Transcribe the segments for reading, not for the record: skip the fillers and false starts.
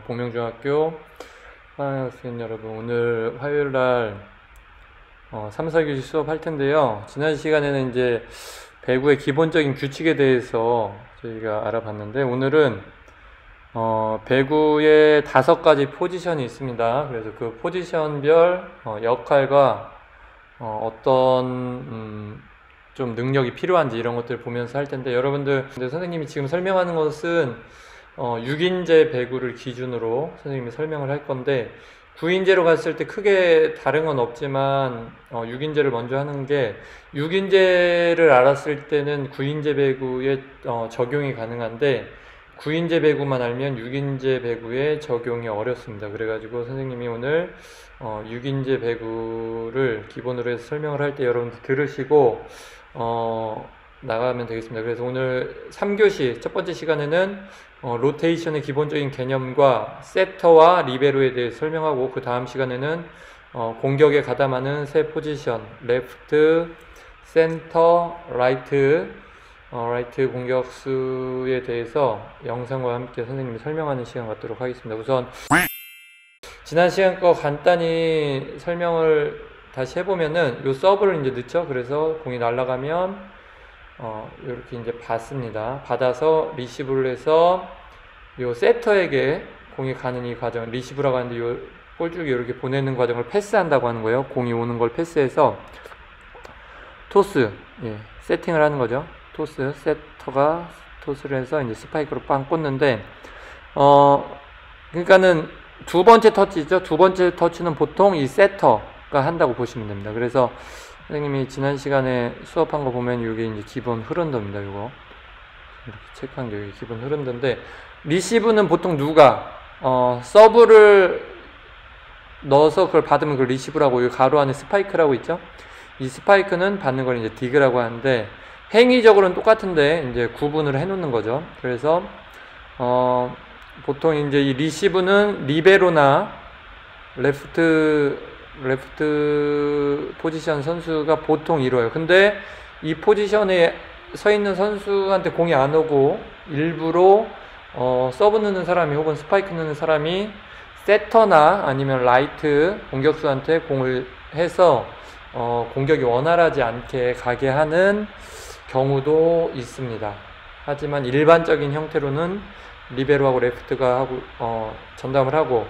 복명중학교 4학년 학생 여러분, 오늘 화요일날 3, 4교시 수업할 텐데요. 지난 시간에는 이제 배구의 기본적인 규칙에 대해서 저희가 알아봤는데, 오늘은 배구에 5가지 포지션이 있습니다. 그래서 그 포지션별 역할과 어떤 좀 능력이 필요한지 이런 것들을 보면서 할 텐데, 여러분들 선생님이 지금 설명하는 것은 6인제 배구를 기준으로 선생님이 설명을 할 건데, 9인제로 갔을 때 크게 다른 건 없지만 6인제를 먼저 하는 게, 6인제를 알았을 때는 9인제 배구에 적용이 가능한데, 9인제 배구만 알면 6인제 배구에 적용이 어렵습니다. 그래가지고 선생님이 오늘 6인제 배구를 기본으로 해서 설명을 할 때 여러분들 들으시고 나가면 되겠습니다. 그래서 오늘 3교시 첫 번째 시간에는 로테이션의 기본적인 개념과 세터와 리베로에 대해 설명하고, 그 다음 시간에는 공격에 가담하는 세 포지션, 레프트, 센터, 라이트 공격수에 대해서 영상과 함께 선생님이 설명하는 시간 갖도록 하겠습니다. 우선 지난 시간 거 간단히 설명을 다시 해보면은, 요 서브를 이제 넣죠. 그래서 공이 날아가면 이렇게 이제 받습니다. 받아서 리시브를 해서 요 세터에게 공이 가는 이 과정, 리시브라고 하는데 요 볼줄기 이렇게 보내는 과정을 패스한다고 하는 거예요. 공이 오는 걸 패스해서 토스, 세팅을 하는 거죠. 토스, 세터가 토스를 해서 이제 스파이크로 빵 꽂는데, 그러니까는 두 번째 터치죠. 두 번째 터치는 보통 이 세터가 한다고 보시면 됩니다. 그래서 선생님이 지난 시간에 수업한 거 보면 이게 이제 기본 흐른도입니다. 이거 이렇게 체크한 게 여기 기본 흐른도인데, 리시브는 보통 누가 서브를 넣어서 그걸 받으면 그 리시브라고, 이 가로 안에 스파이크라고 있죠. 이 스파이크는 받는 걸 이제 디그라고 하는데, 행위적으로는 똑같은데 이제 구분을 해 놓는 거죠. 그래서 보통 이제 이 리시브는 리베로나 레프트 포지션 선수가 보통 이뤄요. 근데 이 포지션에 서 있는 선수한테 공이 안 오고 일부러 서브 넣는 사람이 혹은 스파이크 넣는 사람이 세터나 아니면 라이트 공격수한테 공을 해서 공격이 원활하지 않게 가게 하는 경우도 있습니다. 하지만 일반적인 형태로는 리베로하고 레프트가 하고 전담을 하고,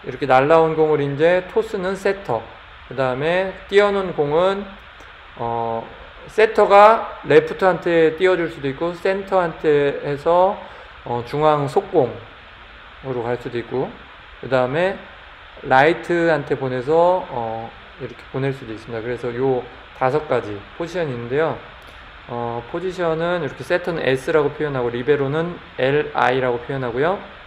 이렇게 날라온 공을 이제 토스는 세터, 그 다음에 띄워놓은 공은 세터가 레프트한테 띄워줄 수도 있고, 센터한테 해서 중앙 속공으로 갈 수도 있고, 그 다음에 라이트한테 보내서 이렇게 보낼 수도 있습니다. 그래서 요 5가지 포지션이 있는데요. 포지션은 이렇게 세터는 S라고 표현하고, 리베로는 LI라고 표현하고요.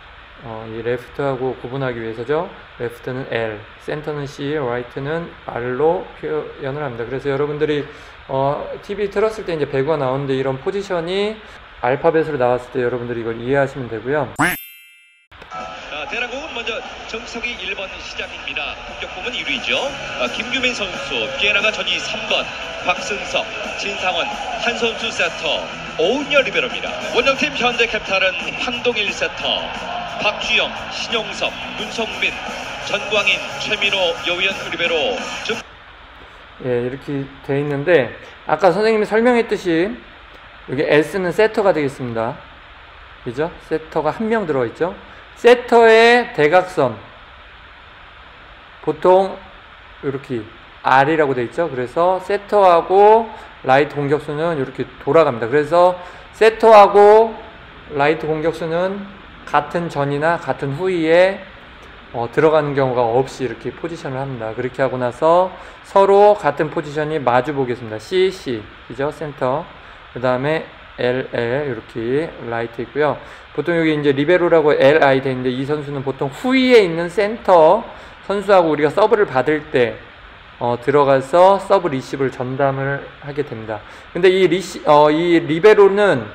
이 레프트하고 구분하기 위해서죠. 레프트는 L, 센터는 C, 라이트는 R로 표현을 합니다. 그래서 여러분들이 TV 틀었을 때 이제 배구가 나오는데, 이런 포지션이 알파벳으로 나왔을 때 여러분들이 이걸 이해하시면 되고요. 대한항공은 먼저 정석이 1번 시작입니다. 공격팀은 1위죠. 김규민 선수, 비에나가 전위 3번, 박승석, 진상원, 한 선수 세터, 오은여 리베로입니다. 원정팀 현대캐피탈은 황동일 세터, 박주영, 신용섭, 문성민, 전광인, 최민호, 여우현 리베로. 이렇게 돼 있는데, 아까 선생님이 설명했듯이 여기 S는 세터가 되겠습니다. 그죠? 세터가 한 명 들어있죠. 세터의 대각선, 보통 이렇게 R이라고 되어 있죠. 그래서 세터하고 라이트 공격수는 이렇게 돌아갑니다. 그래서 세터하고 라이트 공격수는 같은 전이나 같은 후위에 들어가는 경우가 없이 이렇게 포지션을 합니다. 그렇게 하고 나서 서로 같은 포지션이 마주 보겠습니다. C, 그죠? 센터. 그 다음에 LL 이렇게 라이트 있고요. 보통 여기 이제 리베로라고 LI 돼 있는데, 이 선수는 보통 후위에 있는 센터 선수하고 우리가 서브를 받을 때 들어가서 서브 리시브를 전담을 하게 됩니다. 근데 이 리베로는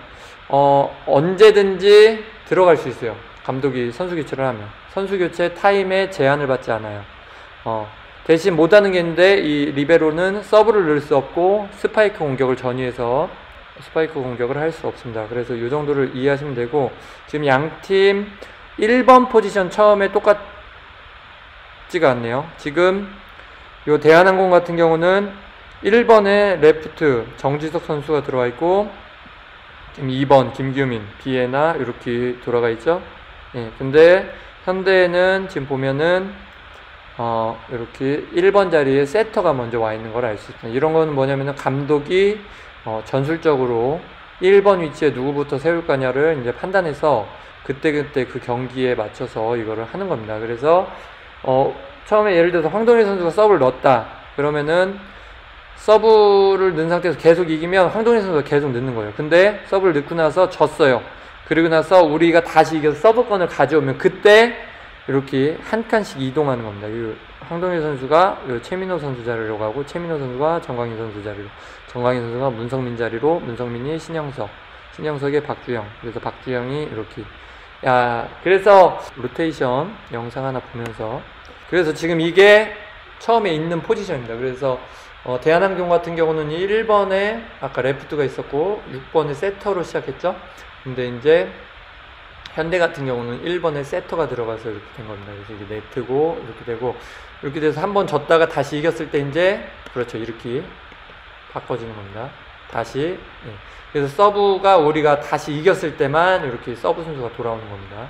언제든지 들어갈 수 있어요. 감독이 선수 교체를 하면. 선수 교체 타임에 제한을 받지 않아요. 대신 못하는 게 있는데, 이 리베로는 서브를 넣을 수 없고 스파이크 공격을 전위해서 스파이크 공격을 할 수 없습니다. 그래서 이 정도를 이해하시면 되고, 지금 양팀 1번 포지션 처음에 똑같지가 않네요. 지금 요 대한항공 같은 경우는 1번에 레프트 정지석 선수가 들어와 있고, 지금 2번 김규민, 비에나 이렇게 돌아가 있죠. 예, 근데 현대는 지금 보면은 이렇게 1번 자리에 세터가 먼저 와 있는 걸 알 수 있습니다. 이런 거는 뭐냐면은 감독이 전술적으로 1번 위치에 누구부터 세울 거냐를 이제 판단해서 그때그때 그 경기에 맞춰서 이거를 하는 겁니다. 그래서 처음에 예를 들어서 황동일 선수가 서브를 넣었다 그러면은 서브를 넣은 상태에서 계속 이기면 황동일 선수가 계속 넣는 거예요. 근데 서브를 넣고 나서 졌어요. 그리고 나서 우리가 다시 이겨서 서브권을 가져오면 그때 이렇게 한 칸씩 이동하는 겁니다. 이 황동일 선수가 최민호 선수 자리로 가고, 최민호 선수가 정광인 선수 자리로, 정광인 선수가 문성민 자리로, 문성민이 신영석의 박주영, 그래서 박주영이 이렇게. 그래서 로테이션 영상 하나 보면서, 그래서 지금 이게 처음에 있는 포지션입니다. 그래서 대한항공 같은 경우는 1번에 아까 레프트가 있었고 6번에 세터로 시작했죠. 근데 이제 현대 같은 경우는 1번에 세터가 들어가서 이렇게 된 겁니다. 그래서 이게 네트고 이렇게 되고, 이렇게 돼서 한 번 졌다가 다시 이겼을 때 이제 그렇죠, 이렇게 바꿔지는 겁니다. 다시. 예. 그래서 서브가 우리가 다시 이겼을 때만 이렇게 서브 순서가 돌아오는 겁니다.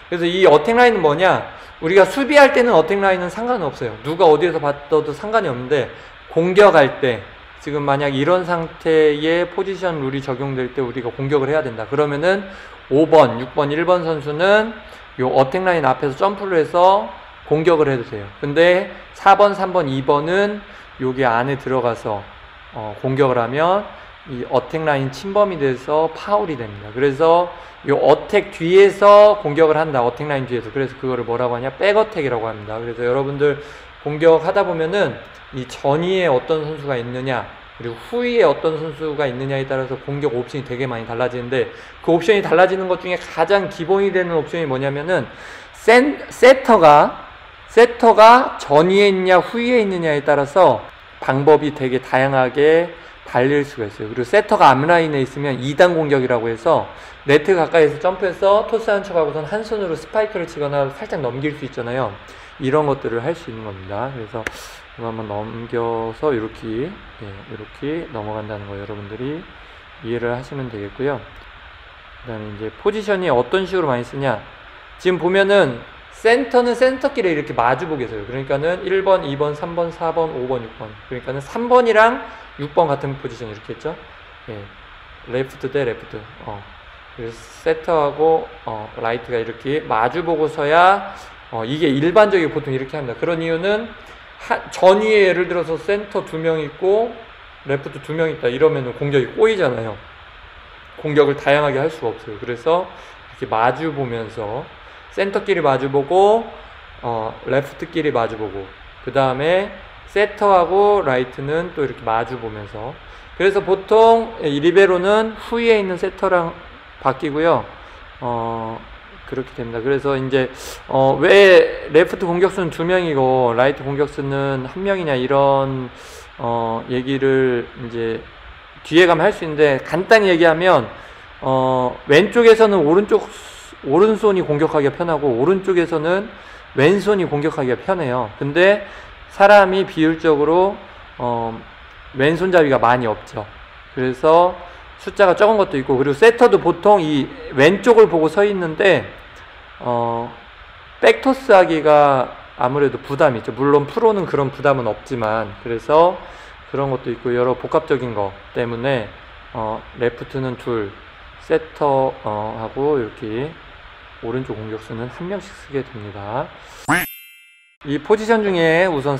그래서 이 어택 라인은 뭐냐, 우리가 수비할 때는 어택 라인은 상관은 없어요. 누가 어디에서 봤어도 상관이 없는데, 공격할 때 지금 만약 이런 상태의 포지션 룰이 적용될 때 우리가 공격을 해야 된다 그러면은 5번, 6번, 1번 선수는 요 어택 라인 앞에서 점프를 해서 공격을 해도 돼요. 근데 4번, 3번, 2번은 여기 안에 들어가서 공격을 하면 이 어택 라인 침범이 돼서 파울이 됩니다. 그래서 요 어택 뒤에서 공격을 한다. 어택 라인 뒤에서. 그래서 그거를 뭐라고 하냐? 백어택이라고 합니다. 그래서 여러분들 공격하다 보면은 이 전위에 어떤 선수가 있느냐, 그리고 후위에 어떤 선수가 있느냐에 따라서 공격 옵션이 되게 많이 달라지는데, 그 옵션이 달라지는 것 중에 가장 기본이 되는 옵션이 뭐냐면은 세터가 전위에 있냐 후위에 있느냐에 따라서 방법이 되게 다양하게 달릴 수가 있어요. 그리고 세터가 앞라인에 있으면 2단 공격이라고 해서 네트 가까이에서 점프해서 토스한 척하고선 한 손으로 스파이크를 치거나 살짝 넘길 수 있잖아요. 이런 것들을 할 수 있는 겁니다. 그래서 이거 한번 넘겨서 이렇게 넘어간다는 거 여러분들이 이해를 하시면 되겠고요. 그 다음에 이제 포지션이 어떤 식으로 많이 쓰냐, 지금 보면은 센터는 센터끼리 이렇게 마주보게 돼요. 그러니까는 1번, 2번, 3번, 4번, 5번, 6번. 그러니까는 3번이랑 6번 같은 포지션 이렇게 했죠. 예. 레프트 대 레프트. 그래서 세터하고 라이트가 이렇게 마주보고 서야 이게 일반적이고 보통 이렇게 합니다. 그런 이유는 전위에 예를 들어서 센터 2명 있고 레프트 2명 있다 이러면 공격이 꼬이잖아요. 공격을 다양하게 할 수가 없어요. 그래서 이렇게 마주보면서 센터끼리 마주보고 레프트끼리 마주보고, 그 다음에 세터하고 라이트는 또 이렇게 마주보면서, 그래서 보통 리베로는 후위에 있는 세터랑 바뀌고요. 그렇게 됩니다. 그래서 이제 왜 레프트 공격수는 2명이고 라이트 공격수는 1명이냐 이런 얘기를 이제 뒤에 가면 할 수 있는데, 간단히 얘기하면 왼쪽에서는 오른손이 공격하기가 편하고 오른쪽에서는 왼손이 공격하기가 편해요. 근데 사람이 비율적으로 왼손잡이가 많이 없죠. 그래서 숫자가 적은 것도 있고, 그리고 세터도 보통 이 왼쪽을 보고 서 있는데 백토스 하기가 아무래도 부담이 있죠. 물론 프로는 그런 부담은 없지만, 그래서 그런 것도 있고 여러 복합적인 것 때문에 레프트는 둘, 세터하고 이렇게 오른쪽 공격수는 1명씩 쓰게 됩니다. 이 포지션 중에 우선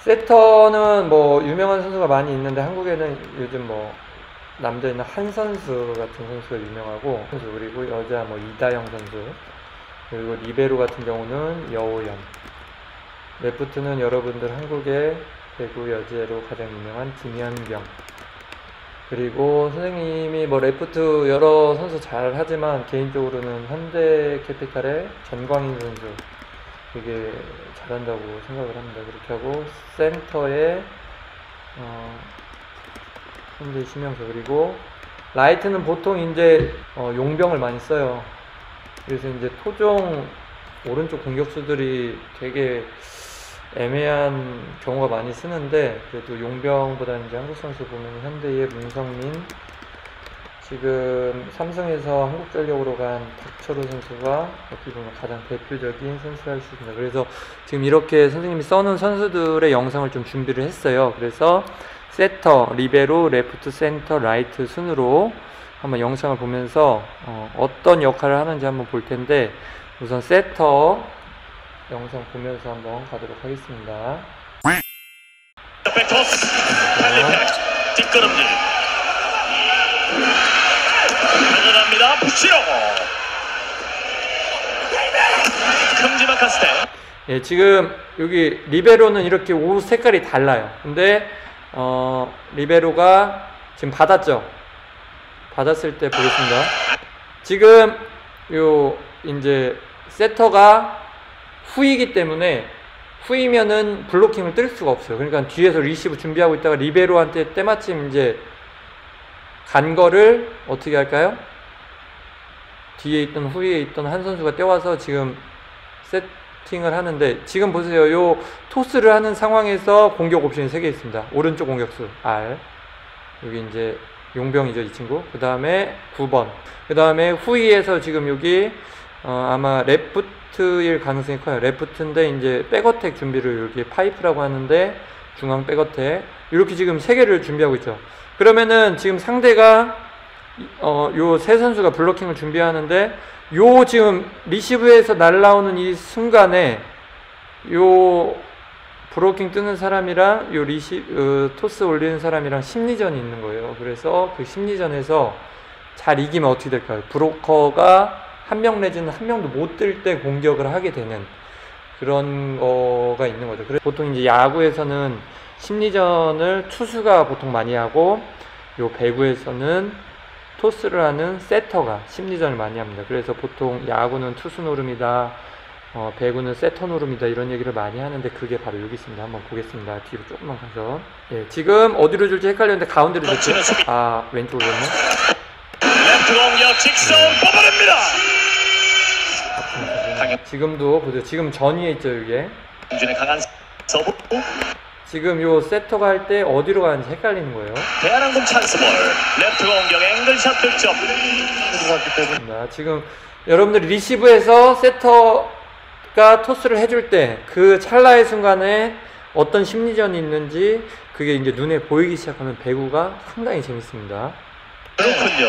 세터는 뭐 유명한 선수가 많이 있는데, 한국에는 요즘 뭐 남자에는 한 선수 같은 선수가 유명하고, 그리고 여자 뭐 이다영 선수, 그리고 리베로 같은 경우는 여오연, 레프트는 여러분들 한국의 배구 여제로 가장 유명한 김연경, 그리고 선생님이 뭐 레프트 여러 선수 잘 하지만 개인적으로는 현대캐피탈의 전광인 선수 되게 잘한다고 생각을 합니다. 그렇게 하고 센터에 현대 심영서, 그리고 라이트는 보통 이제 용병을 많이 써요. 그래서 이제 토종 오른쪽 공격수들이 되게 애매한 경우가 많이 쓰는데, 그래도 용병보다는 이제 한국 선수 보면 현대의 문성민, 지금 삼성에서 한국전력으로 간 박철호 선수가 어떻게 보면 가장 대표적인 선수를 할 수 있습니다. 그래서 지금 이렇게 선생님이 써놓은 선수들의 영상을 좀 준비를 했어요. 그래서 세터, 리베로, 레프트, 센터, 라이트 순으로 한번 영상을 보면서 어떤 역할을 하는지 한번 볼 텐데, 우선 세터 영상 보면서 한번 가도록 하겠습니다. 백토스 달리팩 뒷걸음질 가져갑니다. 푸시로 큼지막한 스텝. 예, 지금 여기 리베로는 이렇게 옷 색깔이 달라요. 근데 리베로가 지금 받았죠. 받았을 때 보겠습니다. 지금 요 이제 세터가 후이기 때문에, 후이면은 블로킹을 뜰 수가 없어요. 그러니까 뒤에서 리시브 준비하고 있다가 리베로한테 때마침 이제 간 거를 어떻게 할까요? 뒤에 있던 후위에 있던 한 선수가 떼와서 지금 세팅을 하는데, 지금 보세요. 요 토스를 하는 상황에서 공격 옵션이 3개 있습니다. 오른쪽 공격수 R, 여기 이제 용병이죠, 이 친구. 그 다음에 9번, 그 다음에 후위에서 지금 여기 아마 레프트일 가능성이 커요. 레프트인데 이제 백어택 준비를, 여기 파이프라고 하는데 중앙 백어택, 이렇게 지금 3개를 준비하고 있죠. 그러면은 지금 상대가 요 세 선수가 블로킹을 준비하는데, 요 지금 리시브에서 날라오는 이 순간에 요 브로킹 뜨는 사람이랑 요 토스 올리는 사람이랑 심리전이 있는 거예요. 그래서 그 심리전에서 잘 이기면 어떻게 될까요? 브로커가 한 명 내지는 한 명도 못 뜰 때 공격을 하게 되는 그런 거가 있는 거죠. 그래서 보통 이제 야구에서는 심리전을 투수가 보통 많이 하고, 요 배구에서는 토스를 하는 세터가 심리전을 많이 합니다. 그래서 보통 야구는 투수 노름이다, 배구는 세터 노름이다, 이런 얘기를 많이 하는데, 그게 바로 여기 있습니다. 한번 보겠습니다. 뒤로 조금만 가서. 예, 지금 어디로 줄지 헷갈렸는데 가운데로 줬죠? 아, 왼쪽으로 줬네. 레프트 공격 직선 뽑아냅니다. 지금도 보세요. 지금 전위에 있죠, 이게. 김준의 강한 서브. 지금 요 세터가 할 때 어디로 가는지 헷갈리는 거예요. 대한항공 찬스볼. 레프트 공격 앵글샷 득점. 지금 여러분들이 리시브에서 세터가 토스를 해줄 때 그 찰나의 순간에 어떤 심리전이 있는지 그게 이제 눈에 보이기 시작하면 배구가 상당히 재밌습니다. 그렇군요.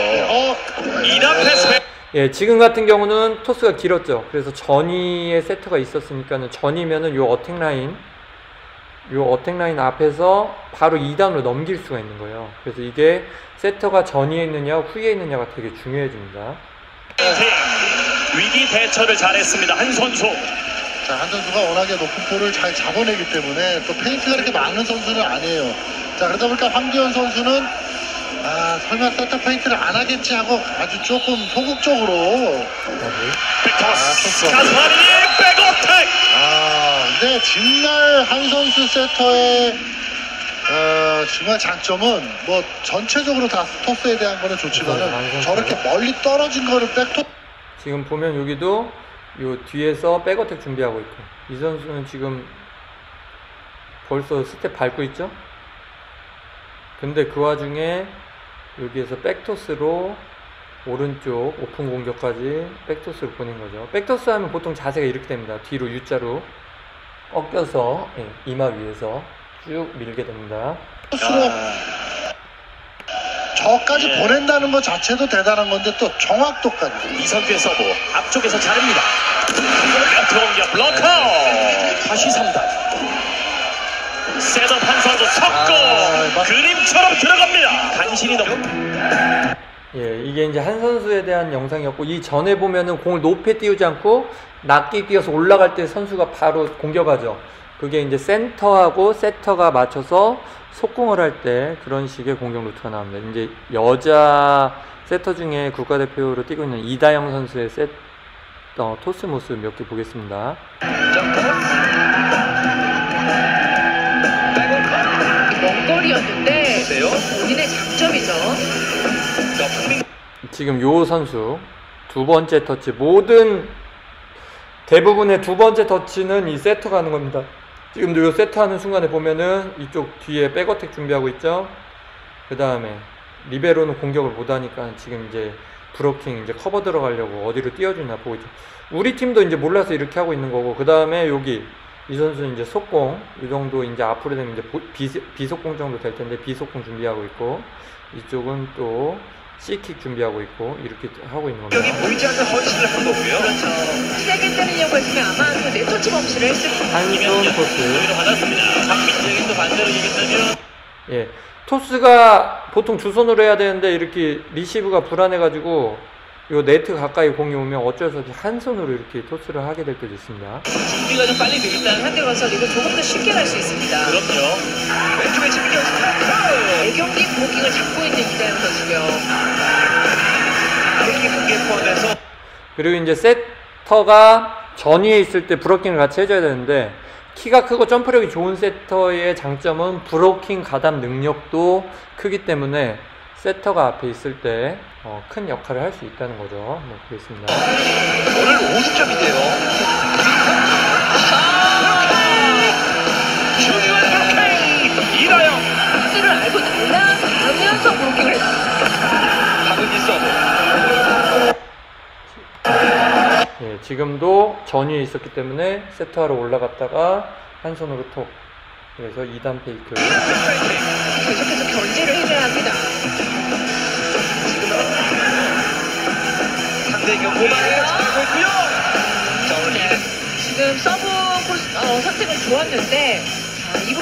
2단 패스. 예, 지금 같은 경우는 토스가 길었죠. 그래서 전위에 세터가 있었으니까는, 전이면은 요 어택 라인 앞에서 바로 2단으로 넘길 수가 있는 거예요. 그래서 이게 세터가 전위에 있느냐 후위에 있느냐가 되게 중요해집니다. 위기 대처를 잘했습니다. 한 선수. 자, 한 선수가 워낙에 높은 볼을 잘 잡아내기 때문에 또 페인트가 이렇게 많은 선수는 아니에요. 자, 그러다 보니까 황기현 선수는 설마 세터 페인트를 안 하겠지 하고 아주 조금 소극적으로 가스파니의 백어택. 근데 정말 한 선수 세터의 정말 장점은 뭐 전체적으로 다 토스에 대한 거는 좋지만은 저렇게 멀리 떨어진 거를 지금 보면 여기도 요 뒤에서 백어택 준비하고 있고, 이 선수는 지금 벌써 스텝 밟고 있죠? 근데 그 와중에 여기에서 백토스로 오른쪽 오픈 공격까지 백토스를 보낸 거죠. 백토스 하면 보통 자세가 이렇게 됩니다. 뒤로 U자로 꺾여서, 예, 이마 위에서 쭉 밀게 됩니다. 저까지 보낸다는 것 자체도 대단한 건데 또 정확도까지. 이선수의 서브 앞쪽에서 자릅니다. 레프트 공격 블록아웃. 다시 3단. 셋업 한 선수 석공. 그림처럼 들어갑니다. 간신히 넘어. 예, 이게 이제 한 선수에 대한 영상이었고, 이 전에 보면은 공을 높이 띄우지 않고 낮게 띄어서 올라갈 때 선수가 바로 공격하죠. 그게 이제 센터하고 세터가 맞춰서 속공을 할 때 그런 식의 공격 루트가 나옵니다. 이제 여자 세터 중에 국가대표로 뛰고 있는 이다영 선수의 토스 모습 몇 개 보겠습니다. 먼거리였는데 본인의 장점이죠. 지금 요 선수 두 번째 터치, 모든 대부분의 두 번째 터치는 이 세터가 하는 겁니다. 지금도 이 세터 하는 순간에 보면은 이쪽 뒤에 백어택 준비하고 있죠. 그 다음에 리베로는 공격을 못하니까 지금 이제 브로킹 이제 커버 들어가려고 어디로 띄워주나 보고 있죠. 우리 팀도 이제 몰라서 이렇게 하고 있는 거고, 그 다음에 여기 이 선수는 이제 속공, 이 정도 이제 앞으로 되면 이제 비속공 정도 될 텐데 비속공 준비하고 있고, 이쪽은 또 C킥 준비하고 있고, 이렇게 하고 있는 겁니다. 여기 보이지 않는 헌신을 한 거고요. 그렇죠. 시작을 때리려고 했으면 아마 그 네터치 범실을 했을 텐데. 한손 토스. 여기로 받았습니다. 장민재에게 또 반대로 얘기했다면 예, 토스가 보통 두 손으로 해야 되는데 이렇게 리시브가 불안해가지고 요 네트 가까이 공이 오면 어쩔 수 없이 한 손으로 이렇게 토스를 하게 될 때도 있습니다. 준비가 좀 빨리 되겠다는 한대 건설 이거 조금 더 쉽게 갈 수 있습니다. 그럼요. 왼쪽에 집중했습니다. 대경기 브로킹을 잡고 있는 이다영 선수고요. 이렇게 크게 포함해서 그리고 이제 세터가 전위에 있을 때 브로킹을 같이 해줘야 되는데, 키가 크고 점프력이 좋은 세터의 장점은 브로킹 가담 능력도 크기 때문에 세터가 앞에 있을 때 큰 역할을 할 수 있다는 거죠. 한번 보겠습니다. 오늘 50점인데요. 중요한 브로킹! 이다영! 수를 알고 나가면서 브로킹을 했습니다. 박은지 서브. 예, 지금도 전위에 있었기 때문에 세터하러 올라갔다가 한 손으로 톡. 그래서 2단 페이크. 계속해서 견제를 해줘야 합니다. 상대 경기를 잘하고 있고요. 자, 오늘 네. 지금 서브 코스, 선택은 좋았는데 이거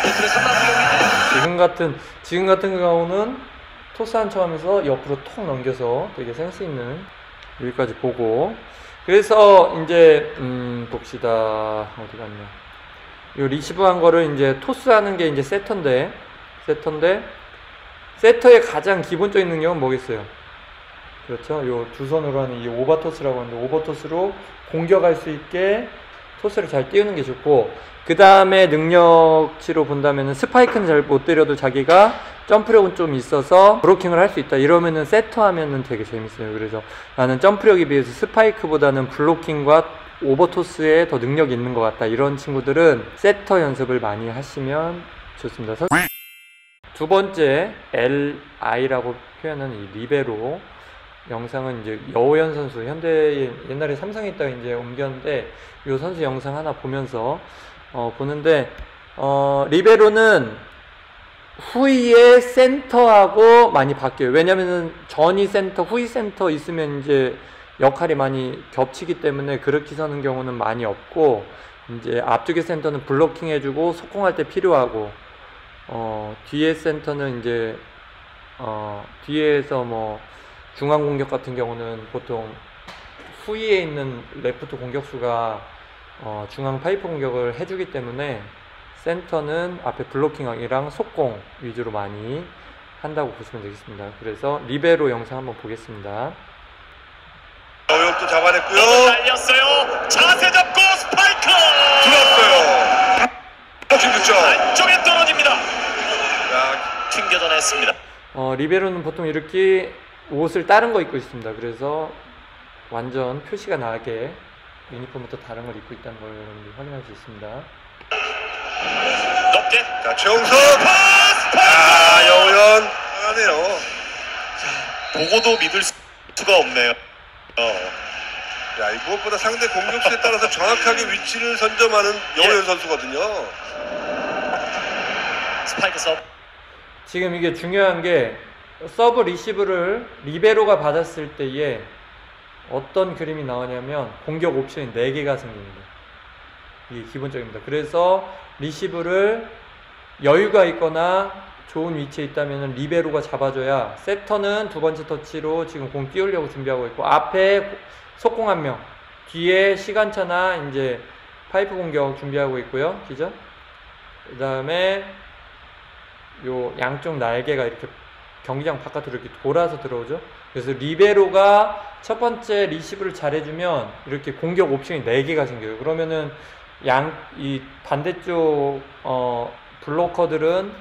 코트의 3라운드 경기인데요. 지금 같은 경우는 토스 한 척 하면서 옆으로 톡 넘겨서 되게 센스 있는, 여기까지 보고, 그래서 이제 봅시다. 어디 갔냐. 요 리시브 한 거를 이제 토스 하는 게 이제 세터인데 세터의 가장 기본적인 능력은 뭐겠어요? 그렇죠. 요 두 손으로 하는 이 오버토스라고 하는데, 오버토스로 공격할 수 있게 토스를 잘 띄우는 게 좋고, 그 다음에 능력치로 본다면은 스파이크는 잘 못 때려도 자기가 점프력은 좀 있어서 브로킹을 할 수 있다. 이러면은 세터 하면은 되게 재밌어요. 그래서 나는 점프력에 비해서 스파이크보다는 블로킹과 오버토스에 더 능력이 있는 것 같다. 이런 친구들은 세터 연습을 많이 하시면 좋습니다. 두 번째 LI라고 표현하는 이 리베로 영상은 이제 여호연 선수, 현대 옛날에 삼성에 있다가 이제 옮겼는데 이 선수 영상 하나 보면서 보는데, 리베로는 후위의 센터하고 많이 바뀌어요. 왜냐면은 전위 센터, 후위 센터 있으면 이제 역할이 많이 겹치기 때문에 그렇게 서는 경우는 많이 없고, 이제 앞쪽의 센터는 블로킹 해주고 속공할 때 필요하고, 뒤에 센터는 이제 뒤에서 뭐 중앙 공격 같은 경우는 보통 후위에 있는 레프트 공격수가 중앙 파이프 공격을 해주기 때문에 센터는 앞에 블로킹이랑 속공 위주로 많이 한다고 보시면 되겠습니다. 그래서 리베로 영상 한번 보겠습니다. 어역도 잡아냈고요. 날렸어요. 자세 잡고 스파이크! 들었어요. 득점. 안쪽에 떨어집니다. 야, 튕겨져냈습니다. 리베로는 보통 이렇게 옷을 다른 거 입고 있습니다. 그래서 완전 표시가 나게 유니폼부터 다른 걸 입고 있다는 걸 여러분들 확인할 수 있습니다. 높게. 자, 최용석. 아, 여우연. 하네요. 보고도 믿을 수가 없네요. 야, 이 무엇보다 상대 공격수에 따라서 정확하게 위치를 선점하는 여우연 선수거든요. 스파이크 서브. 지금 이게 중요한 게, 서브 리시브를 리베로가 받았을 때에 어떤 그림이 나오냐면 공격 옵션이 4개가 생깁니다. 이게 기본적입니다. 그래서 리시브를 여유가 있거나 좋은 위치에 있다면 리베로가 잡아줘야, 세터는 두 번째 터치로 지금 공 띄우려고 준비하고 있고, 앞에 속공 1명, 뒤에 시간차나 이제 파이프 공격 준비하고 있고요. 그죠? 그 다음에 요 양쪽 날개가 이렇게 경기장 바깥으로 이렇게 돌아서 들어오죠. 그래서 리베로가 첫 번째 리시브를 잘해주면 이렇게 공격 옵션이 4개가 생겨요. 그러면은 이 반대쪽 블로커들은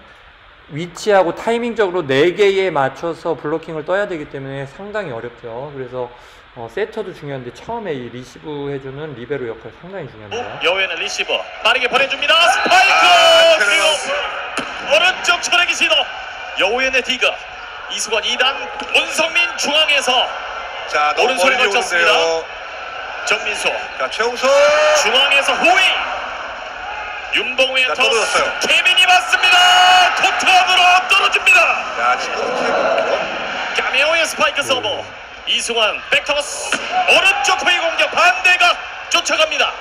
위치하고 타이밍적으로 4개에 맞춰서 블로킹을 떠야 되기 때문에 상당히 어렵죠. 그래서 세터도 중요한데 처음에 이 리시브 해주는 리베로 역할 상당히 중요합니다. 여우에는 리시브 빠르게 보내줍니다. 스파이크 그리고 오른쪽 초래기 시도. 여우에는 디그 이수건 2단 문성민 중앙에서 자, 너무 오른손에 멀리 걸쳤습니다. 오는데요. 정민수 자, 최용석. 중앙에서 호이 윤봉우의 자, 토스 떨어졌어요. 케빈이 맞습니다. 코트안으로 떨어집니다. 야, 지금 까메오의 스파이크 서브. 이승환 백토스 오른쪽 후위 공격 반대각 쫓아갑니다.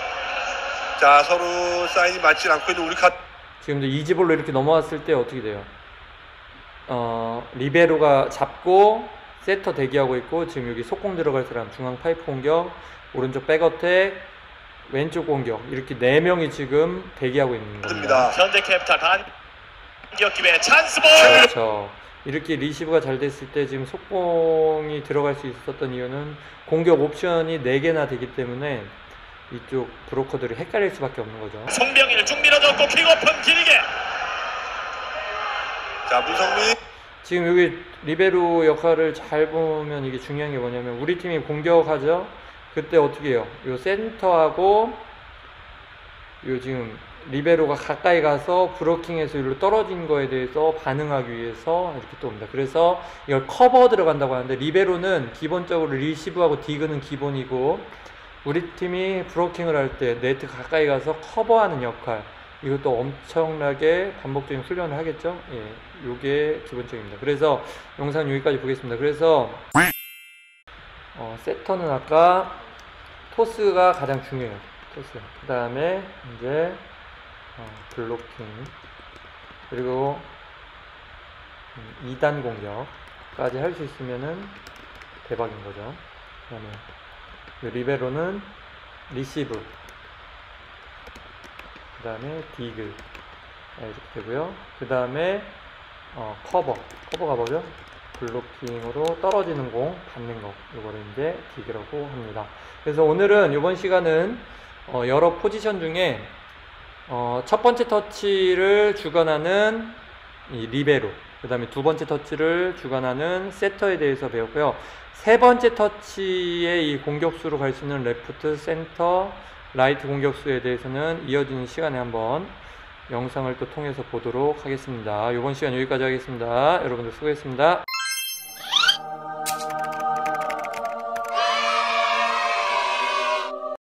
자, 서로 사인이 맞지 않고 있는 우리 지금 이제 이지볼로 이렇게 넘어왔을 때 어떻게 돼요? 리베로가 잡고 세터 대기하고 있고, 지금 여기 속공 들어갈 사람 중앙 파이프 공격, 오른쪽 백어택, 왼쪽 공격, 이렇게 4명이 지금 대기하고 있는 겁니다. 현대캐피탈 반격 기회 찬스볼. 그렇죠. 이렇게 리시브가 잘 됐을 때 지금 속공이 들어갈 수 있었던 이유는 공격 옵션이 4개나 되기 때문에 이쪽 브로커들이 헷갈릴 수밖에 없는 거죠. 송병일 쭉 밀어줬고 킥오픈 길게. 자, 문성민. 지금 여기 리베로 역할을 잘 보면 이게 중요한 게 뭐냐면, 우리 팀이 공격하죠. 그때 어떻게 해요? 요 센터하고 요 지금 리베로가 가까이 가서 브로킹에서 일로 떨어진 거에 대해서 반응하기 위해서 이렇게 또 옵니다. 그래서 이걸 커버 들어간다고 하는데, 리베로는 기본적으로 리시브하고 디그는 기본이고, 우리 팀이 브로킹을 할 때 네트 가까이 가서 커버하는 역할, 이것도 엄청나게 반복적인 훈련을 하겠죠. 예, 요게 기본적입니다. 그래서 영상 여기까지 보겠습니다. 그래서 세터는 아까 토스가 가장 중요해요. 토스. 그 다음에 이제 블로킹, 그리고 2단 공격까지 할 수 있으면은 대박인 거죠. 그 다음에 리베로는 리시브, 그 다음에 디그 이렇게 되고요. 그 다음에 커버가 뭐죠? 블로킹으로 떨어지는 공 받는 거, 이거를 이제 디그라고 합니다. 그래서 오늘은 이번 시간은 여러 포지션 중에 첫 번째 터치를 주관하는 이 리베로, 그 다음에 두 번째 터치를 주관하는 세터에 대해서 배웠고요. 세 번째 터치의 이 공격수로 갈 수 있는 레프트, 센터, 라이트 공격수에 대해서는 이어지는 시간에 한번 영상을 또 통해서 보도록 하겠습니다. 이번 시간 여기까지 하겠습니다. 여러분들 수고했습니다.